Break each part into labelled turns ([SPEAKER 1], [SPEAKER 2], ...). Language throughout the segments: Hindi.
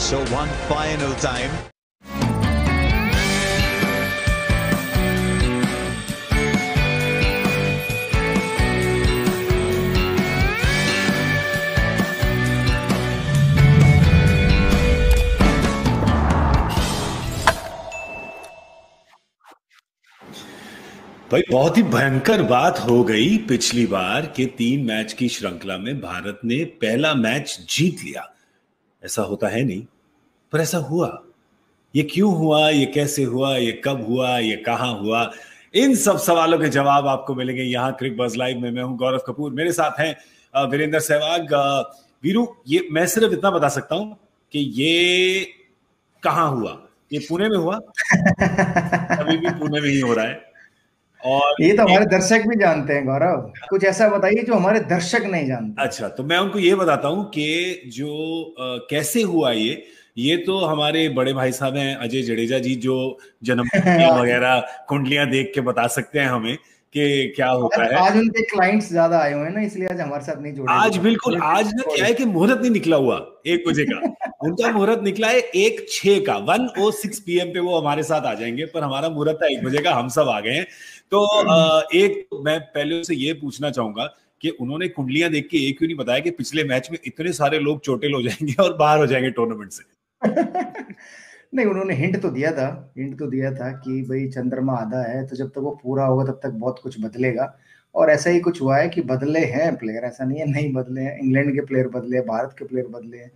[SPEAKER 1] So one final time.
[SPEAKER 2] भाई बहुत ही भयंकर बात हो गई पिछली बार कि 3 मैच की श्रृंखला में भारत ने पहला मैच जीत लिया। ऐसा होता है नहीं, पर ऐसा हुआ। ये क्यों हुआ, ये कैसे हुआ, ये कब हुआ, ये कहां हुआ, इन सब सवालों के जवाब आपको मिलेंगे यहाँ क्रिक बज़ लाइव में। मैं हूं गौरव कपूर, मेरे साथ हैं वीरेंद्र सहवाग। वीरू, ये मैं सिर्फ इतना बता सकता हूं कि ये कहां हुआ। ये पुणे में हुआ। अभी भी पुणे में ही हो रहा है। और
[SPEAKER 3] ये तो हमारे दर्शक भी जानते हैं गौरव, कुछ ऐसा बताइए जो हमारे दर्शक नहीं जानते।
[SPEAKER 2] अच्छा, तो मैं उनको ये बताता हूं कि जो कैसे हुआ ये तो हमारे बड़े भाई साहब हैं अजय जडेजा जी, जो जन्म वगैरह कुंडलियां देख के बता सकते हैं हमें कि क्या होता है।
[SPEAKER 3] आज उनके क्लाइंट्स ज्यादा आए हुए हैं ना, इसलिए आज हमारे साथ नहीं जुड़े।
[SPEAKER 2] आज बिल्कुल, आज ना क्या है कि मुहूर्त नहीं निकला हुआ 1 बजे का। उनका मुहूर्त निकला है 1:06 का, 1:06 PM पे वो हमारे साथ आ जाएंगे, पर हमारा मुहूर्त था 1 बजे का, हम सब आ गए हैं। तो एक मैं पहले उनसे ये पूछना चाहूंगा कि उन्होंने कुंडलियां देख के ये क्यों नहीं बताया कि पिछले मैच में इतने सारे लोग चोटिल हो जाएंगे और बाहर हो जाएंगे टूर्नामेंट से।
[SPEAKER 3] नहीं, उन्होंने हिंट तो दिया था कि भाई चंद्रमा आधा है, तो जब तक वो पूरा होगा तब तक बहुत कुछ बदलेगा। और ऐसा ही कुछ हुआ है कि बदले हैं प्लेयर, ऐसा नहीं है नहीं बदले हैं। इंग्लैंड के प्लेयर बदले, भारत के प्लेयर बदले हैं।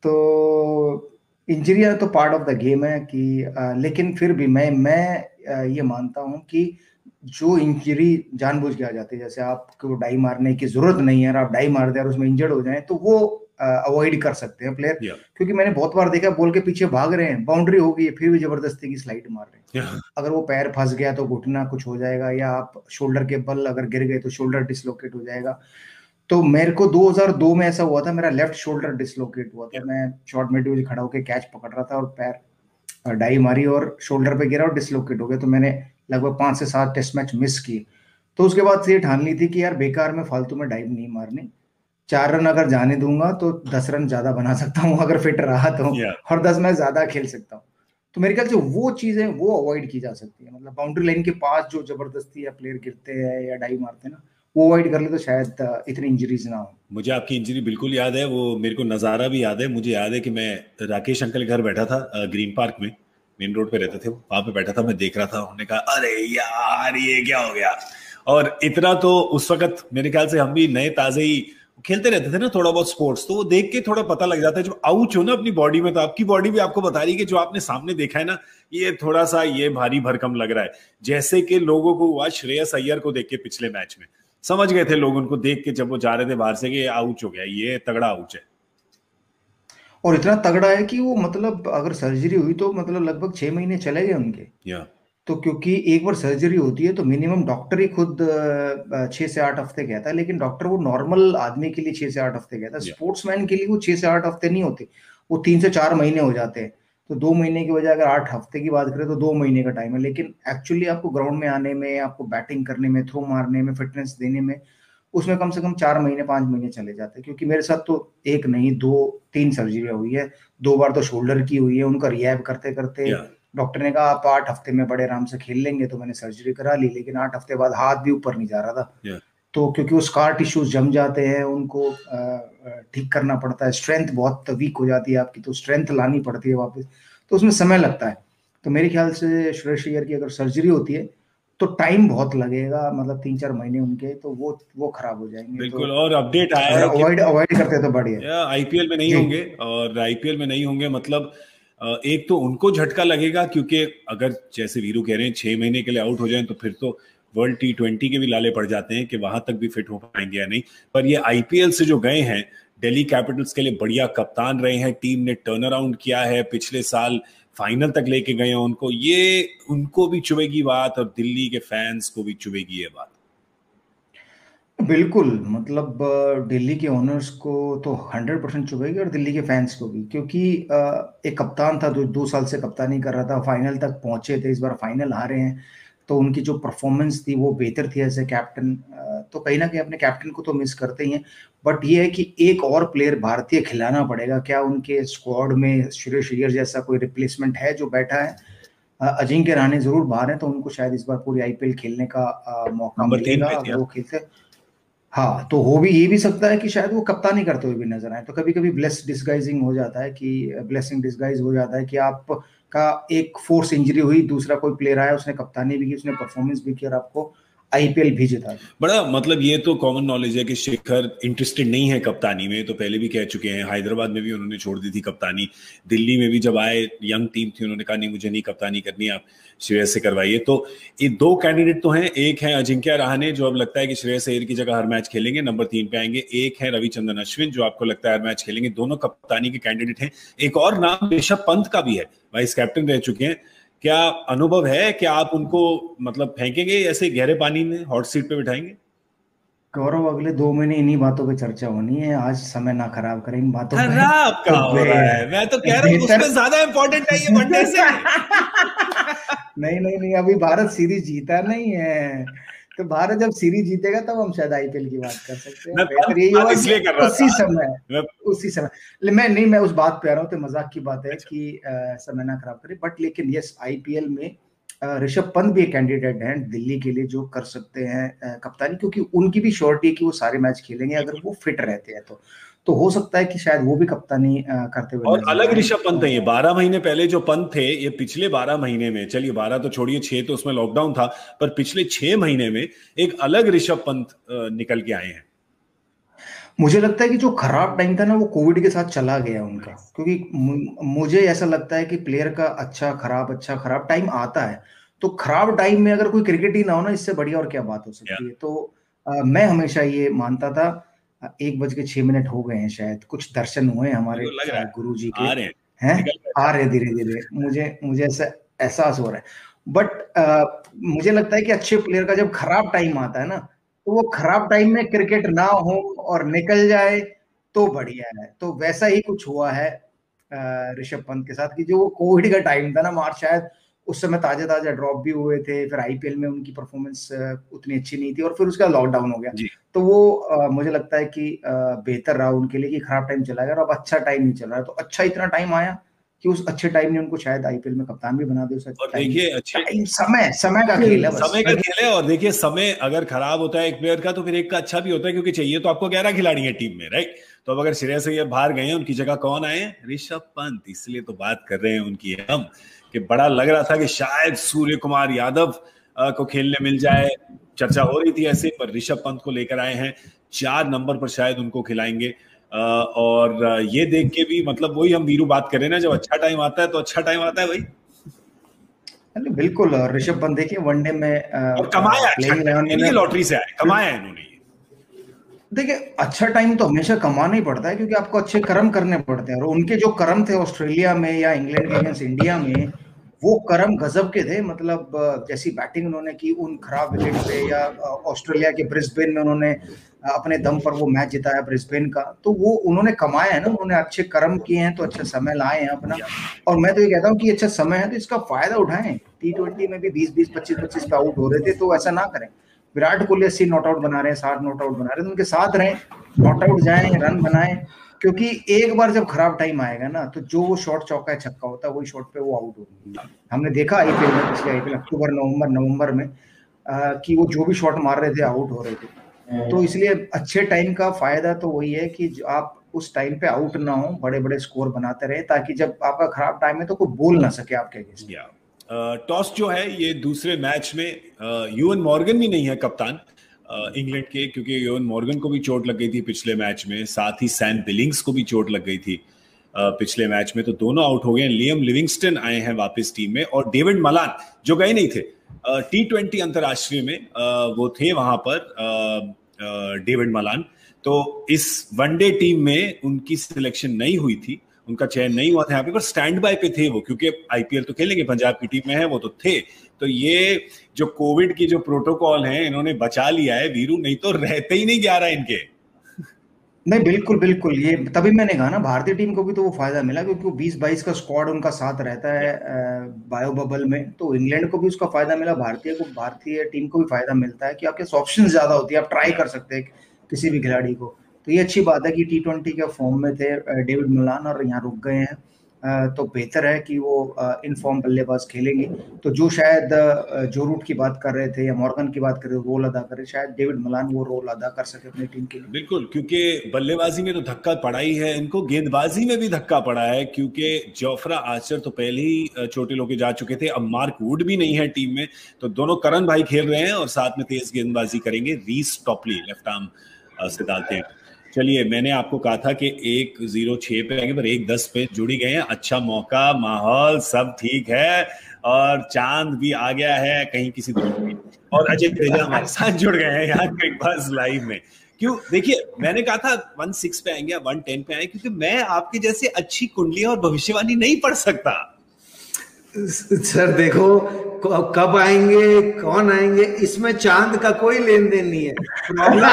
[SPEAKER 3] तो इंजरियां तो पार्ट ऑफ द गेम है कि लेकिन फिर भी मैं ये मानता हूं कि जो इंजरी जानबूझ के आ जाती है, जैसे आपको डाई मारने की जरूरत नहीं है और आप डाई मार दे और उसमें इंजर्ड हो जाए, तो वो अवॉइड कर सकते हैं प्लेयर। क्योंकि मैंने बहुत बार देखा बॉल के पीछे भाग रहे हैं, बाउंड्री हो गई है, फिर भी जबरदस्ती की स्लाइड मार रहे हैं। अगर वो पैर फंस गया तो घुटना कुछ हो जाएगा, या आप शोल्डर के बल अगर गिर गए तो शोल्डर डिसलोकेट हो जाएगा। तो मेरे को 2002 में ऐसा हुआ था, मेरा लेफ्ट शोल्डर डिसलोकेट हुआ था। मैं शॉर्ट मिड में खड़ा होकर कैच पकड़ रहा था और पैर डाई मारी और शोल्डर पे गिरा और डिसलोकेट हो गया। तो मैंने लगभग 5 से 7 टेस्ट मैच मिस किए। तो उसके बाद से ये ठान ली थी कि यार बेकार में फालतू में डाइव नहीं मारनी। 4 रन अगर जाने दूंगा तो 10 रन ज्यादा बना सकता हूँ अगर फिट रहा तो, और 10 मैच ज्यादा खेल सकता हूँ। तो मेरे ख्याल से वो चीजें वो अवॉइड की जा सकती है। मतलब बाउंड्री लाइन के पास जो जबरदस्ती या प्लेयर गिरते हैं या डाइव मारते हैं ना, वो अवॉइड कर ले तो शायद इतनी इंजरीज ना हो।
[SPEAKER 2] मुझे आपकी इंजरी बिल्कुल याद है, वो मेरे को नज़ारा भी याद है। मुझे याद है कि मैं राकेश अंकल के घर बैठा था, ग्रीन पार्क में, मेन रोड पे रहते थे, वहां पे बैठा था, मैं देख रहा था। उन्होंने कहा अरे यार ये क्या हो गया। और इतना तो उस वक्त मेरे ख्याल से हम भी नए ताजे ही खेलते रहते थे ना थोड़ा बहुत स्पोर्ट्स, तो वो देख के थोड़ा पता लग जाता है। जो आउच हो ना अपनी बॉडी में, तो आपकी बॉडी भी आपको बता रही है कि जो आपने सामने देखा है ना, ये थोड़ा सा ये भारी भरकम लग रहा है। जैसे कि लोगों को हुआ श्रेयस अय्यर को देख के पिछले मैच में, समझ गए थे लोग उनको देख के जब वो जा रहे थे बाहर से कि ये आउच हो गया, ये तगड़ा आउच है।
[SPEAKER 3] और इतना तगड़ा है कि वो मतलब अगर सर्जरी हुई तो मतलब लगभग 6 महीने चले गए उनके। तो क्योंकि एक बार सर्जरी होती है तो मिनिमम डॉक्टर ही खुद 6 से 8 हफ्ते कहता है, लेकिन डॉक्टर वो नॉर्मल आदमी के लिए 6 से 8 हफ्ते कहता है। स्पोर्ट्समैन के लिए वो 6 से 8 हफ्ते नहीं होते, वो 3 से 4 महीने हो जाते हैं। तो 2 महीने की बजाय अगर 8 हफ्ते की बात करें तो 2 महीने का टाइम है। लेकिन एक्चुअली आपको ग्राउंड में आने में, आपको बैटिंग करने में, थ्रो मारने में, फिटनेस देने में, उसमें कम से कम 4 महीने 5 महीने चले जाते हैं। क्योंकि मेरे साथ तो एक नहीं 2-3 सर्जरियां हुई है। 2 बार तो शोल्डर की हुई है। उनका रिहैब करते करते डॉक्टर ने कहा आप 8 हफ्ते में बड़े आराम से खेल लेंगे, तो मैंने सर्जरी करा ली। लेकिन 8 हफ्ते बाद हाथ भी ऊपर नहीं जा रहा था। तो क्योंकि वो स्कार टिश्यूज जम जाते हैं, उनको ठीक करना पड़ता है। स्ट्रेंथ बहुत वीक हो जाती है आपकी, तो स्ट्रेंथ लानी पड़ती है वापस, तो उसमें समय लगता है। तो मेरे ख्याल से श्रेयस अय्यर की अगर सर्जरी होती है तो टाइम बहुत लगेगा, मतलब 3-4 महीने उनके, तो वो खराब हो जाएंगे।
[SPEAKER 2] बिल्कुल।
[SPEAKER 3] तो
[SPEAKER 2] और अपडेट आया है कि
[SPEAKER 3] अवॉइड करते तो बढ़िया।
[SPEAKER 2] आईपीएल में नहीं होंगे, और आईपीएल में नहीं होंगे मतलब एक तो उनको झटका लगेगा, क्योंकि अगर जैसे वीरू कह रहे हैं 6 महीने के लिए आउट हो जाएं तो फिर तो वर्ल्ड T20 के भी लाले पड़ जाते हैं कि वहां तक भी फिट हो पाएंगे या नहीं। पर ये आईपीएल से जो गए हैं, दिल्ली कैपिटल्स के लिए बढ़िया कप्तान रहे हैं, टीम ने टर्न अराउंड किया है, पिछले साल फाइनल तक लेके गए हैं उनको। ये उनको भी चुभेगी बात और दिल्ली के फैंस को भी चुभेगी ये बात।
[SPEAKER 3] बिल्कुल, मतलब दिल्ली के ओनर्स को तो 100% चुभेगी और दिल्ली के फैंस को भी। क्योंकि एक कप्तान था जो 2 साल से कप्तानी कर रहा था, फाइनल तक पहुंचे थे, इस बार फाइनल हारे हैं। तो उनकी जो परफॉर्मेंस थी वो बेहतर थी एज ए कैप्टन। तो कहीं ना कहीं अपने कैप्टन को तो मिस करते ही हैं, बट ये है कि एक और प्लेयर भारतीय खिलाना पड़ेगा। क्या उनके स्क्वाड में श्रेयस अय्यर जैसा कोई रिप्लेसमेंट है जो बैठा है? अजिंक्य रहाणे जरूर बाहर है, तो उनको शायद इस बार पूरी आईपीएल खेलने का मौका मिलेगा अगर वो खेलते। हाँ, तो हो भी ये भी सकता है कि शायद वो कप्तानी करते हुए भी नजर आए। तो कभी कभी ब्लेसिंग हो जाता है कि आपका एक फोर्स इंजरी हुई, दूसरा कोई प्लेयर आया, उसने कप्तानी भी की, उसने परफॉर्मेंस भी किया और आपको आईपीएल भी जिता दी।
[SPEAKER 2] बड़ा मतलब ये तो कॉमन नॉलेज है कि शिखर इंटरेस्टेड नहीं है कप्तानी में, तो पहले भी कह चुके हैं। हैदराबाद में भी उन्होंने छोड़ दी थी कप्तानी, दिल्ली में भी जब आए यंग टीम थी उन्होंने कहा नहीं मुझे नहीं कप्तानी करनी, आप श्रेयस से करवाइए। तो ये दो कैंडिडेट तो हैं, एक है अजिंक्य रहाणे जो अब लगता है कि श्रेयस अय्यर की जगह हर मैच खेलेंगे, नंबर 3 पे आएंगे। एक है रविचंद्रन अश्विन जो आपको लगता है हर मैच खेलेंगे, दोनों कप्तानी के कैंडिडेट हैं। एक और नाम ऋषभ पंत का भी है, वाइस कैप्टन रह चुके हैं। क्या अनुभव है कि आप उनको मतलब फेंकेंगे ऐसे गहरे पानी में, हॉट सीट पे बिठाएंगे?
[SPEAKER 3] गौरव, अगले 2 महीने इन्हीं बातों पे चर्चा होनी है, आज समय ना खराब करें इन बातों पे।
[SPEAKER 2] खराब का हो रहा है, मैं तो कह रहा हूँ उसमें ज्यादा इंपॉर्टेंट है ये वनडे से।
[SPEAKER 3] नहीं, अभी भारत सीरीज जीता नहीं है, तो भारत जब सीरीज जीतेगा तब हम शायद आईपीएल की बात कर सकते हैं। बेहतर यही होगा उसी समय मैं उस बात पे आ रहा हूँ, तो मजाक की बात है कि समय ना खराब करे, बट लेकिन यस, आईपीएल में ऋषभ पंत भी एक कैंडिडेट हैं दिल्ली के लिए जो कर सकते हैं कप्तानी, क्योंकि उनकी भी श्योरिटी है कि वो सारे मैच खेलेंगे अगर वो फिट रहते हैं तो हो सकता है कि शायद वो भी कप्तानी करते हुए।
[SPEAKER 2] और अलग ऋषभ पंत है ये, 12 महीने पहले जो पंत थे ये पिछले 12 महीने में, चलिए 12 तो छोड़िए, 6 तो उसमें लॉकडाउन था, पर पिछले 6 महीने में एक अलग ऋषभ पंत निकल के आए हैं।
[SPEAKER 3] मुझे लगता है कि जो खराब टाइम था ना वो कोविड के साथ चला गया उनका, क्योंकि मुझे ऐसा लगता है कि प्लेयर का अच्छा खराब टाइम आता है, तो खराब टाइम में अगर कोई क्रिकेट ही ना हो ना, इससे बढ़िया और क्या बात हो सकती है। तो मैं हमेशा ये मानता था, 1:06 हो गए हैं, शायद कुछ दर्शन हुए हमारे गुरु जी के हैं, आ रहे धीरे धीरे, मुझे ऐसा एहसास हो रहा है। बट मुझे लगता है कि अच्छे प्लेयर का जब खराब टाइम आता है ना, तो वो खराब टाइम में क्रिकेट ना हो और निकल जाए तो बढ़िया है। तो वैसा ही कुछ हुआ है ऋषभ पंत के साथ, कि जो वो कोविड का टाइम था ना मार्च, शायद उस समय ताजा ड्रॉप भी हुए थे, फिर आईपीएल में उनकी परफॉर्मेंस उतनी अच्छी नहीं थी और फिर उसका लॉकडाउन हो गया, तो वो मुझे लगता है कि बेहतर रहा उनके लिए कि खराब टाइम चला गया और अब अच्छा टाइम नहीं चल रहा है। तो अच्छा इतना टाइम आया कि उस अच्छे टाइम ने उनको शायद आईपीएल में कप्तान भी बना दे।
[SPEAKER 2] और देखिए अच्छे
[SPEAKER 3] समय का खेल है,
[SPEAKER 2] समय का खेल है। और देखिए समय अगर खराब होता है एक प्लेयर का तो फिर एक का अच्छा भी होता है, क्योंकि चाहिए तो आपको 11 खिलाड़ी है टीम में, राइट? तो अब अगर श्रेयस अय्यर बाहर गए हैं, उनकी जगह कौन आए हैं? ऋषभ पंत। इसलिए तो बात कर रहे हैं उनकी हम, कि बड़ा लग रहा था कि शायद सूर्य कुमार यादव को खेलने मिल जाए, चर्चा हो रही थी ऐसे, पर ऋषभ पंत को लेकर आए हैं, 4 नंबर पर शायद उनको खिलाएंगे। और ये देख के भी मतलब वही हम वीरू बात करें ना, जब अच्छा टाइम आता है तो अच्छा टाइम आता है भाई।
[SPEAKER 3] बिल्कुल, ऋषभ पंत देखिए वनडे में
[SPEAKER 2] और कमाया, लॉटरी से आए, कमाया इन्होंने।
[SPEAKER 3] देखिए अच्छा टाइम तो हमेशा कमाना ही पड़ता है, क्योंकि आपको अच्छे कर्म करने पड़ते हैं, और उनके जो कर्म थे ऑस्ट्रेलिया में या इंग्लैंड के अगेंस्ट इंडिया में, वो कर्म गजब के थे। मतलब जैसी बैटिंग उन्होंने की उन खराब विकेट पे, या ऑस्ट्रेलिया के ब्रिस्बेन में उन्होंने अपने दम पर वो मैच जिताया ब्रिस्बेन का, तो वो उन्होंने कमाया है ना, उन्होंने अच्छे कर्म किए हैं, तो अच्छा समय लाए हैं अपना। और मैं तो ये कहता हूँ कि अच्छा समय है तो इसका फायदा उठाएं। T20 में भी 20-20, 25-25 पे आउट हो रहे थे, तो ऐसा ना करें। विराट कोहली 80 नॉट आउट बना रहे हैं, 60 नॉट आउट बना रहे हैं, तो उनके साथ रहें, नॉट आउट जाएं, रन बनाएं, क्योंकि एक बार जब खराब टाइम आएगा ना, तो जो वो शॉट चौका छक्का होता है वही शॉट पे वो आउट होगा। हमने देखा आईपीएल में, पिछले आईपीएल अक्टूबर नवंबर में कि वो जो भी शॉट मार रहे थे आउट हो रहे थे। तो इसलिए अच्छे टाइम का फायदा तो वही है कि आप उस टाइम पे आउट ना हो, बड़े बड़े स्कोर बनाते रहे, ताकि जब आपका खराब टाइम है तो कोई बोल ना सके आपके अगेंस्ट।
[SPEAKER 2] टॉस जो है ये दूसरे मैच में यूएन मॉर्गन भी नहीं है कप्तान इंग्लैंड के, क्योंकि यूएन मॉर्गन को भी चोट लग गई थी पिछले मैच में, साथ ही सैम बिलिंग्स को भी चोट लग गई थी पिछले मैच में, तो दोनों आउट हो गए। लियम लिविंगस्टन आए हैं वापस टीम में, और डेविड मलान जो गए नहीं थे T20 अंतरराष्ट्रीय में, वो थे वहां पर डेविड मलान। तो इस वनडे टीम में उनकी सिलेक्शन नहीं हुई थी, उनका चयन नहीं हुआ था यहाँ पे, पर स्टैंड बाय पे थे वो, क्योंकि आईपीएल तो खेलेंगे, पंजाब की टीम में है वो, तो थे। तो ये जो कोविड की जो प्रोटोकॉल है इन्होंने बचा लिया है वीरू, नहीं तो रहते ही नहीं 11 इनके।
[SPEAKER 3] नहीं, बिल्कुल बिल्कुल, ये तभी मैंने कहा ना, भारतीय टीम को भी तो वो फायदा मिला क्योंकि वो 20-22 का स्क्वाड उनका साथ रहता है बायो बबल में, तो इंग्लैंड को भी उसका फायदा मिला, भारतीय टीम को भी फायदा मिलता है कि आपके ऑप्शन ज्यादा होती है, आप ट्राई कर सकते हैं किसी भी खिलाड़ी को। तो ये अच्छी बात है कि T20 के फॉर्म में थे डेविड मिलान और यहाँ रुक गए हैं, तो बेहतर है कि वो इन फॉर्म बल्लेबाज खेलेंगे। तो जो शायद जो रूट की बात कर रहे थे या मॉर्गन की बात कर रहे थे, रोल अदा करे, शायद डेविड मिलान वो रोल अदा कर सके अपनी टीम के लिए।
[SPEAKER 2] बिल्कुल, क्योंकि बल्लेबाजी में तो धक्का पड़ा ही है इनको, गेंदबाजी में भी धक्का पड़ा है, क्योंकि जोफ्रा आर्चर तो पहले ही चोटिल होके जा चुके थे, अब मार्क वुड भी नहीं है टीम में, तो दोनों करण भाई खेल रहे हैं और साथ में तेज गेंदबाजी करेंगे रीस टॉपली लेफ्ट आर्म से डालते हैं। चलिए, मैंने आपको कहा था कि 1-0-6 पे आएंगे, पर 1-10 पे जुड़ी गए हैं। अच्छा मौका, माहौल सब ठीक है और चांद भी आ गया है कहीं किसी दूर, और अजय जडेजा हमारे साथ जुड़ गए हैं यहाँ क्रिकबज़ लाइव में। क्यों, देखिए मैंने कहा था 1-6 पे आएंगे, 1-10 पे आएंगे, क्योंकि मैं आपके जैसे अच्छी कुंडलियां और भविष्यवाणी नहीं पढ़ सकता।
[SPEAKER 4] सर देखो, कब आएंगे कौन आएंगे इसमें चांद का कोई लेन देन नहीं है। प्रॉब्लम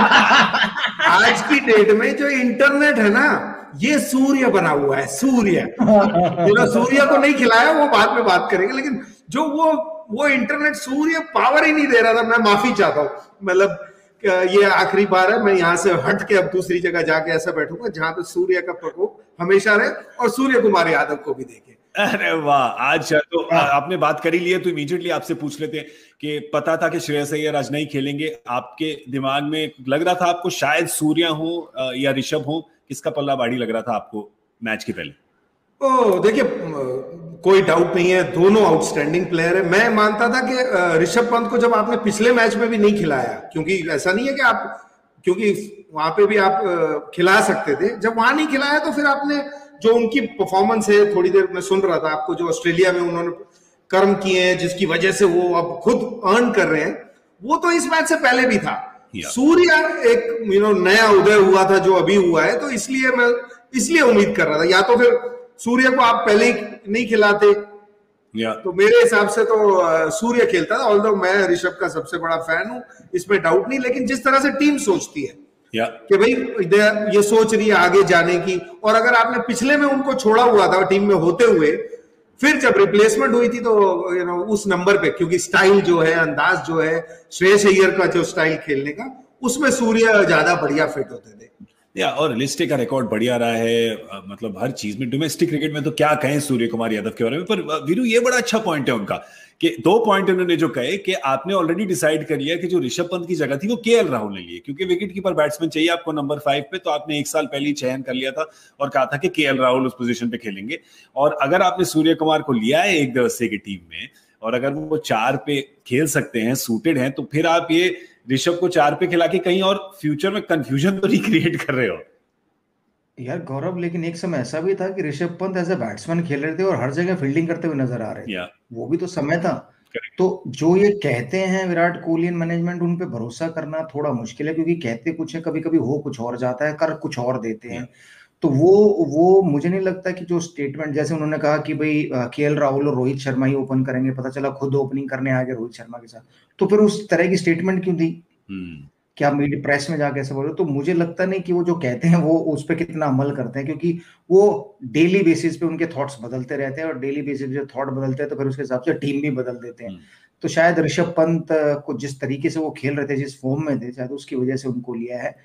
[SPEAKER 4] आज की डेट में जो इंटरनेट है ना, ये सूर्य बना हुआ है, सूर्य। सूर्य को नहीं खिलाया, वो बाद में बात करेंगे, लेकिन जो वो इंटरनेट सूर्य पावर ही नहीं दे रहा था। मैं माफी चाहता हूँ, मतलब ये आखिरी बार है, मैं यहाँ से हट के अब दूसरी जगह जाके ऐसा बैठूंगा जहां पे सूर्य का प्रकोप हमेशा रहे और सूर्य कुमार यादव को भी देखे।
[SPEAKER 2] अरे वाह, आज तो आपने बात कर ही ली है तो इमीडिएटली आपसे पूछ लेते हैं कि पता था कि श्रेयस अय्यर आज नहीं खेलेंगे, आपके दिमाग में लग रहा था आपको शायद सूर्या हो या ऋषभ हो, किसका पल्ला भारी लग रहा था आपको मैच के पहले?
[SPEAKER 4] देखिए, कोई डाउट नहीं है, दोनों आउटस्टैंडिंग प्लेयर है। मैं मानता था कि ऋषभ पंत को जब आपने पिछले मैच में भी नहीं खिलाया, क्योंकि ऐसा नहीं है कि आप, क्योंकि वहां पे भी आप खिला सकते थे, जब वहां नहीं खिलाया तो फिर आपने जो उनकी परफॉर्मेंस है, थोड़ी देर में सुन रहा था आपको, जो ऑस्ट्रेलिया में उन्होंने कर्म किए हैं जिसकी वजह से वो अब खुद अर्न कर रहे हैं, वो तो इस मैच से पहले भी था। सूर्य एक नया उदय हुआ था जो अभी हुआ है, तो इसलिए मैं उम्मीद कर रहा था, या तो फिर सूर्य को आप पहले ही नहीं खिलाते, तो मेरे हिसाब से तो सूर्य खेलता था। ऑल्दो मैं ऋषभ का सबसे बड़ा फैन हूं, इसमें डाउट नहीं, लेकिन जिस तरह से टीम सोचती है कि भाई ये सोच रही है आगे जाने की, और अगर आपने पिछले में उनको छोड़ा हुआ था टीम में होते हुए, फिर जब रिप्लेसमेंट हुई थी तो उस नंबर पे, क्योंकि स्टाइल जो है, अंदाज जो है श्रेयस अय्यर का, जो स्टाइल खेलने का, उसमें सूर्य ज्यादा बढ़िया फिट होते थे।
[SPEAKER 2] और लिस्टे का रिकॉर्ड बढ़िया रहा है, मतलब हर चीज में, डोमेस्टिक क्रिकेट में तो क्या कहें सूर्य कुमार यादव के बारे में। पर वीरू, ये बड़ा अच्छा पॉइंट है उनका कि 2 पॉइंट उन्होंने जो कहे कि आपने ऑलरेडी डिसाइड कर लिया कि जो ऋषभ पंत की जगह थी वो केएल राहुल ने लिए, क्योंकि विकेट कीपर बैट्समैन चाहिए आपको नंबर 5 पे, तो आपने 1 साल पहले ही चयन कर लिया था और कहा था कि केएल राहुल उस पोजीशन पे खेलेंगे। और अगर आपने सूर्य कुमार को लिया है एक दिवसीय की टीम में, और अगर वो 4 पे खेल सकते हैं, सूटेड हैं, तो फिर आप ये ऋषभ को 4 पे खिला के कहीं और फ्यूचर में कंफ्यूजन तो नहीं क्रिएट कर रहे हो
[SPEAKER 3] यार गौरव? लेकिन एक समय ऐसा भी था कि Rishabh Pant as a batsman खेल रहे थे और हर जगह फील्डिंग करते हुए नजर आ रहे थे, वो भी तो समय था। तो जो ये कहते हैं विराट कोहली मैनेजमेंट, उन पे भरोसा करना थोड़ा मुश्किल है, क्योंकि कहते कुछ है, कभी कभी हो कुछ और जाता है, कर कुछ और देते हैं। तो वो मुझे नहीं लगता कि जो स्टेटमेंट, जैसे उन्होंने कहा कि भाई केएल राहुल और रोहित शर्मा ही ओपन करेंगे, पता चला खुद ओपनिंग करने आ गए रोहित शर्मा के साथ, तो फिर उस तरह की स्टेटमेंट क्यों दी? क्या मीडिया प्रेस में जाके ऐसे बोलो? तो मुझे लगता नहीं कि वो जो कहते हैं वो उस पर कितना अमल करते हैं, क्योंकि वो डेली बेसिस पे उनके थॉट्स बदलते रहते हैं, और डेली बेसिस पे जो थॉट बदलते हैं तो फिर उसके हिसाब से टीम भी बदल देते हैं। तो शायद ऋषभ पंत को जिस तरीके से वो खेल रहे थे, जिस फॉर्म में थे, शायद उसकी वजह से उनको लिया है।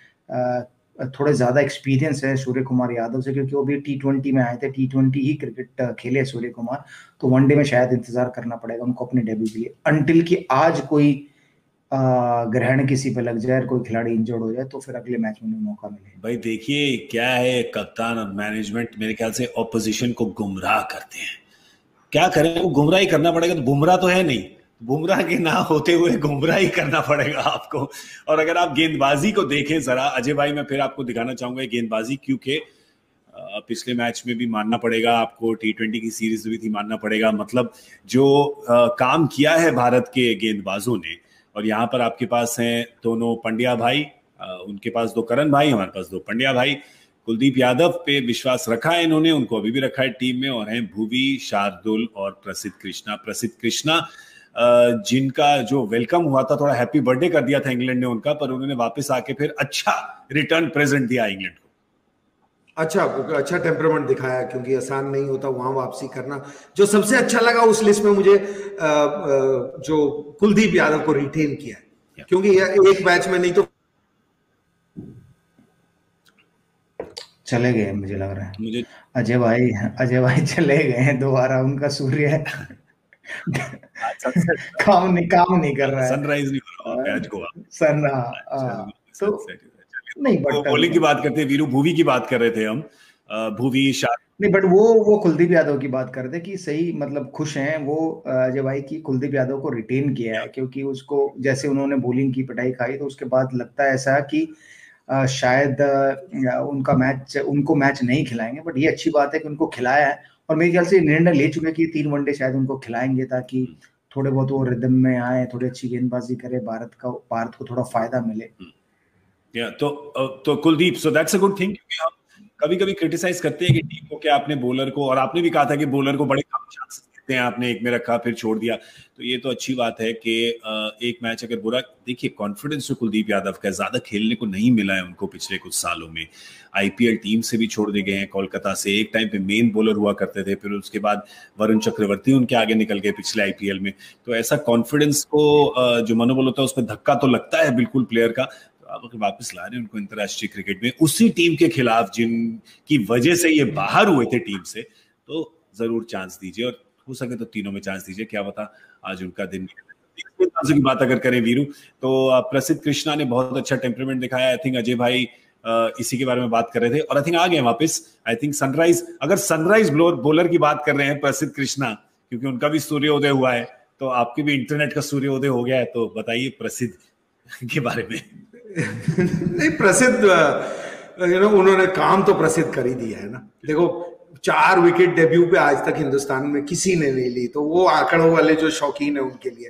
[SPEAKER 3] थोड़े ज्यादा एक्सपीरियंस है सूर्य कुमार यादव से, क्योंकि वो भी T20 में आए थे, T20 ही क्रिकेट खेले सूर्य कुमार, तो वनडे में शायद इंतजार करना पड़ेगा उनको अपने डेब्यू के लिए, अंटिल कि आज कोई ग्रहण किसी पे लग जाए, कोई खिलाड़ी इंजर्ड हो जाए, तो फिर अगले मैच में मौका मिले।
[SPEAKER 2] भाई देखिए क्या है, कप्तान और मैनेजमेंट मेरे ख्याल से ऑपोजिशन को गुमराह करते हैं। क्या करें, वो गुमराह ही करना पड़ेगा, तो बुमराह तो है नहीं, बुमराह के ना होते हुए गुमराह ही करना पड़ेगा आपको। और अगर आप गेंदबाजी को देखें जरा अजय भाई, मैं फिर आपको दिखाना चाहूंगा गेंदबाजी, क्योंकि पिछले मैच में भी मानना पड़ेगा आपको, T20 की सीरीज में भी मानना पड़ेगा, मतलब जो काम किया है भारत के गेंदबाजों ने। और यहाँ पर आपके पास हैं दोनों पंड्या भाई, उनके पास 2 करण भाई, हमारे पास 2 पंड्या भाई। कुलदीप यादव पे विश्वास रखा है इन्होंने, उनको अभी भी रखा है टीम में, और हैं भुवी, शार्दुल और प्रसिद्ध कृष्णा, जिनका जो वेलकम हुआ था, थोड़ा हैप्पी बर्थडे कर दिया था इंग्लैंड ने उनका, पर उन्होंने वापस आके फिर अच्छा रिटर्न प्रेजेंट दिया इंग्लैंड को।
[SPEAKER 4] अच्छा टेम्परामेंट दिखाया, क्योंकि आसान नहीं होता वहां वापसी करना। जो सबसे अच्छा लगा उस लिस्ट में मुझे जो कुलदीप यादव को रिटेन किया है, क्योंकि एक मैच में नहीं तो
[SPEAKER 3] चले गए मुझे लग रहा है। अजय भाई चले गए हैं दोबारा, उनका सूर्य काम नहीं कर रहा है,
[SPEAKER 2] सनराइज नहीं हो रहा आज गोवा
[SPEAKER 3] तो नहीं, बट
[SPEAKER 2] बॉलिंग की बात करते हैं वीरू, भुवी की बात कर रहे थे हम, भुवी
[SPEAKER 3] नहीं, बट वो कुलदीप यादव की बात करते कि सही, मतलब खुश हैं वो अजय भाई की कुलदीप यादव को रिटेन किया है, क्योंकि उसको जैसे उन्होंने बॉलिंग की पिटाई खाई तो उसके बाद लगता है ऐसा कि शायद उनको मैच नहीं खिलाएंगे, बट ये अच्छी बात है कि उनको खिलाया है, और मेरे ख्याल से निर्णय ले चुके कि 3 वनडे शायद उनको खिलाएंगे ताकि थोड़े बहुत वो रिदम में आए, थोड़ी अच्छी गेंदबाजी करे, भारत को थोड़ा फायदा मिले।
[SPEAKER 2] तो Kuldeep, so that's a good thing, क्योंकि हम कभी क्रिटिसाइज करते हैं कि टीम को, क्या आपने बॉलर को, और आपने भी कहा था कि बॉलर को बड़े कम चांसेस देते हैं, आपने एक में रखा फिर छोड़ दिया, तो ये तो अच्छी बात है कि एक मैच अगर बुरा, देखिए कॉन्फिडेंस जो कुलदीप यादव का ज्यादा खेलने को नहीं मिला है उनको पिछले कुछ सालों में, आईपीएल टीम से भी छोड़ दिए गए हैं, कोलकाता से एक टाइम पे मेन बॉलर हुआ करते थे, फिर उसके बाद वरुण चक्रवर्ती उनके आगे निकल गए पिछले आईपीएल में, तो ऐसा कॉन्फिडेंस को जो मनोबल होता है उसमें धक्का तो लगता है बिल्कुल प्लेयर का। अब वापस ला रहे हैं उनको अंतरराष्ट्रीय क्रिकेट में उसी टीम के खिलाफ जिनकी वजह से ये बाहर हुए थे टीम से, तो जरूर चांस दीजिए, और हो सके तो तीनों में चांस दीजिए, क्या पता आज उनका दिन की बात अगर करें वीरू, तो प्रसिद्ध कृष्णा ने बहुत अच्छा टेम्परामेंट दिखाया। आई थिंक अजय भाई इसी के बारे में बात कर रहे थे, और आई थिंक आ गए वापस। आई थिंक सनराइज बॉलर की बात कर रहे हैं प्रसिद्ध कृष्णा, क्योंकि उनका भी सूर्योदय हुआ है, तो आपके भी इंटरनेट का सूर्योदय हो गया है, तो बताइए प्रसिद्ध के बारे में।
[SPEAKER 4] नहीं, प्रसिद्ध उन्होंने काम तो प्रसिद्ध कर ही दिया है ना। देखो 4 विकेट डेब्यू पे आज तक हिंदुस्तान में किसी ने नहीं ली, तो वो आंकड़ों वाले जो शौकीन है उनके लिए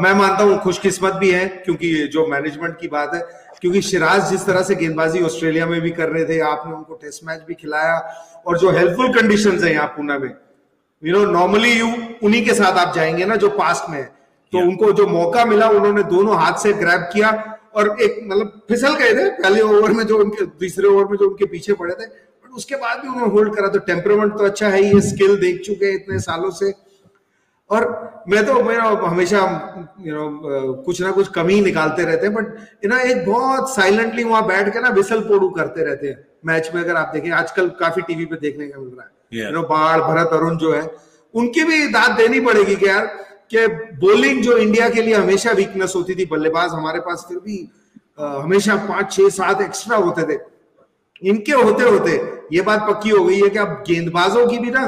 [SPEAKER 4] मैं मानता हूँ खुशकिस्मत भी है, क्योंकि जो मैनेजमेंट की बात है, क्योंकि सिराज जिस तरह से गेंदबाजी ऑस्ट्रेलिया में भी कर रहे थे, आपने उनको टेस्ट मैच भी खिलाया, और जो हेल्पफुल कंडीशंस है यहाँ पुणे में, नॉर्मली उन्हीं के साथ आप जाएंगे ना जो पास्ट में है, तो उनको जो मौका मिला उन्होंने दोनों हाथ से ग्रैब किया, और एक मतलब फिसल गए थे पहले ओवर में, जो उनके दूसरे ओवर में जो उनके पीछे पड़े थे, बट उसके बाद भी उन्होंने होल्ड करा। तो टेम्परामेंट तो अच्छा है, ये स्किल देख चुके हैं इतने सालों से, और मैं हमेशा कुछ ना कुछ कमी निकालते रहते हैं, बट एक बहुत साइलेंटली वहां बैठ के ना विसल पोड़ू करते रहते हैं मैच में। अगर आप देखें आजकल काफी टीवी पे देखने को मिल रहा है, बाढ़ भरत अरुण जो है, उनकी भी दाद देनी पड़ेगी कि यार कि बॉलिंग जो इंडिया के लिए हमेशा वीकनेस होती थी, बल्लेबाज हमारे पास फिर भी हमेशा 5, 6, 7 एक्स्ट्रा होते थे, इनके होते होते ये बात पक्की हो गई है कि अब गेंदबाजों की भी ना